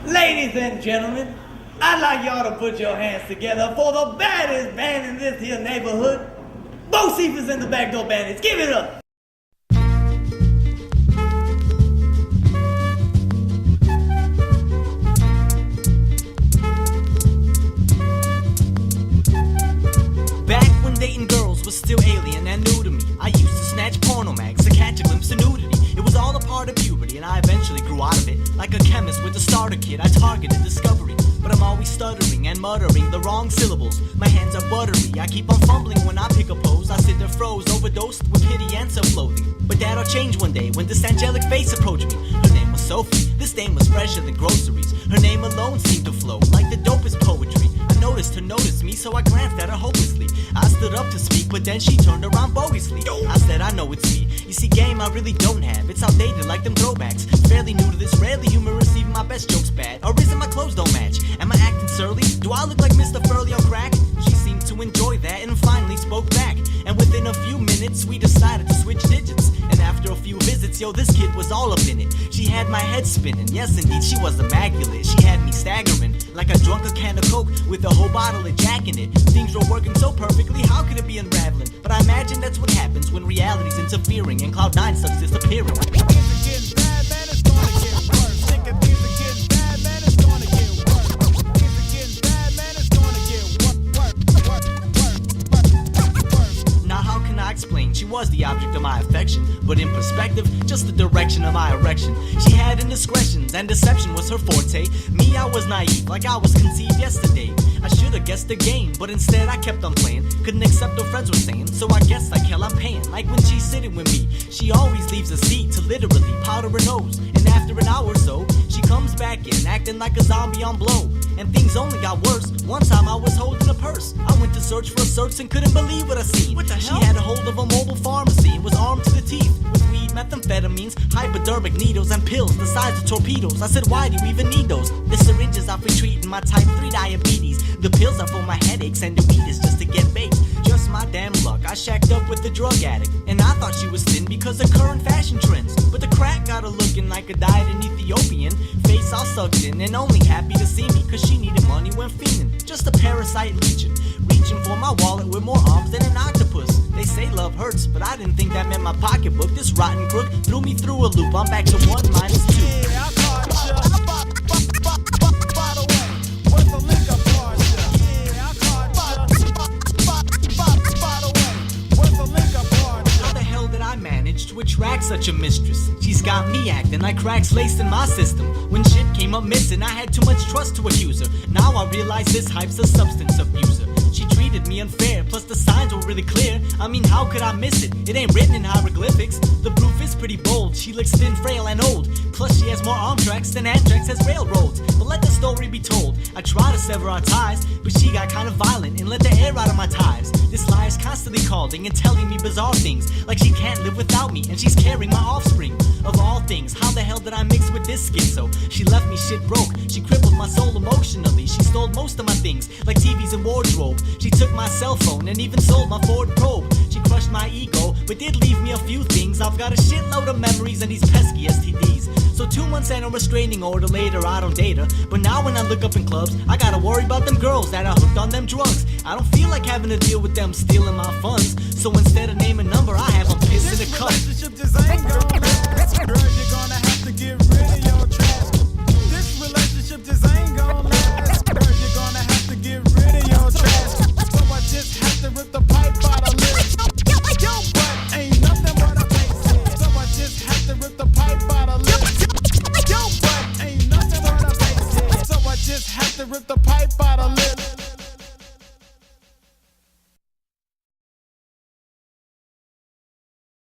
Ladies and gentlemen, I'd like y'all to put your hands together for the baddest band in this here neighborhood. Bo Cephas and the Backdoor Bandits. Give it up! Back when dating girls was still alien and new to me, I used to snatch porno mags to catch a glimpse of nudity. It was all a part of puberty, and I eventually grew out of it. Like a chemist with a starter kit, I targeted discovery. But I'm always stuttering and muttering the wrong syllables. My hands are buttery, I keep on fumbling when I pick a pose. I sit there froze, overdosed with pity and self-loathing. But that'll change one day when this angelic face approached me. Her name was Sophie, this dame was fresher than groceries. Her name alone seemed to flow like the dopest poetry. I noticed her notice me, so I glanced at her hopelessly. I stood up to speak, but then she turned around bogusly. I said, I know it's me. You see, game I really don't have. It's outdated like them throwbacks. Fairly new to this, rarely humorous, even my best jokes bad. Or is it my clothes don't match? Am I acting surly? Do I look like Mr. Furley on crack? She seemed to enjoy that and finally spoke back. And within a few minutes, we decided to switch digits. And after a few visits, yo, this kid was all up in it. She had my head spinning. Yes, indeed, she was immaculate. She had me staggering like I drunk a can of Coke with a whole bottle of Jack in it. Things were working so perfectly, how could it be unraveling? But I imagine that's what happens when reality's interfering and Cloud9 starts disappearing. Explain, she was the object of my affection, but in perspective, just the direction of my erection. She had indiscretions, and deception was her forte. Me, I was naive, like I was conceived yesterday. I should've guessed the game, but instead I kept on playing. Couldn't accept what friends were saying, so I guess like hell I'm paying. Like when she's sitting with me, she always leaves a seat to literally powder her nose. And after an hour or so, she comes back in, acting like a zombie on blow. And things only got worse. One time I was holding a purse. I went to search for a search and couldn't believe what I seen. What the hell? She had a hold of a mobile pharmacy and was armed to the teeth with weed, methamphetamines, hypodermic needles, and pills the size of torpedoes. I said, why do you even need those? The syringes are for treating my type 3 diabetes. The pills are for my headaches, and the weed is just to get baked. Just my damn luck, I shacked up with a drug addict, and I thought she was thin because of current fashion trends. But the crack got her looking like a dieting Ethiopian, face all sucked in and only happy to see me, cause she needed money when fiending. Just a parasite reaching for my wallet with more arms than an octopus. They say love hurts, but I didn't think that meant my pocketbook. This rotten crook threw me through a loop. I'm back to 1 minus 2. Yeah, I caught ya. By the way, what's the link up for ya? Yeah, I caught ya. By the way, what's the link up for ya? How the hell did I manage to attract such a mistress? She's got me acting like cracks laced in my system. When shit came up missing, I had too much trust to accuse her. Now I realize this hype's a substance abuser. She treated me unfair, plus the signs were really clear. I mean, how could I miss it? It ain't written in hieroglyphics. The proof is pretty bold. She looks thin, frail, and old. Plus she has more arm tracks than Amtrak has railroads. But let the story be told. I tried to sever our ties, but she got kind of violent and let the air out of my tires. This lie is constantly calling and telling me bizarre things, like she can't live without me and she's carrying my offspring. Of all things, how the hell did I mix with this schizo? She left me shit broke. She crippled my soul emotionally. She stole most of my things, like TVs and wardrobe. She took my cell phone and even sold my Ford Probe. She crushed my ego, but did leave me a few things. I've got a shitload of memories and these pesky STDs. So 2 months and a restraining order later, I don't date her. But now when I look up in clubs, I gotta worry about them girls that are hooked on them drugs. I don't feel like having to deal with them stealing my funds. So instead of name a number, I have them piss in a cup. Relationship design, girl.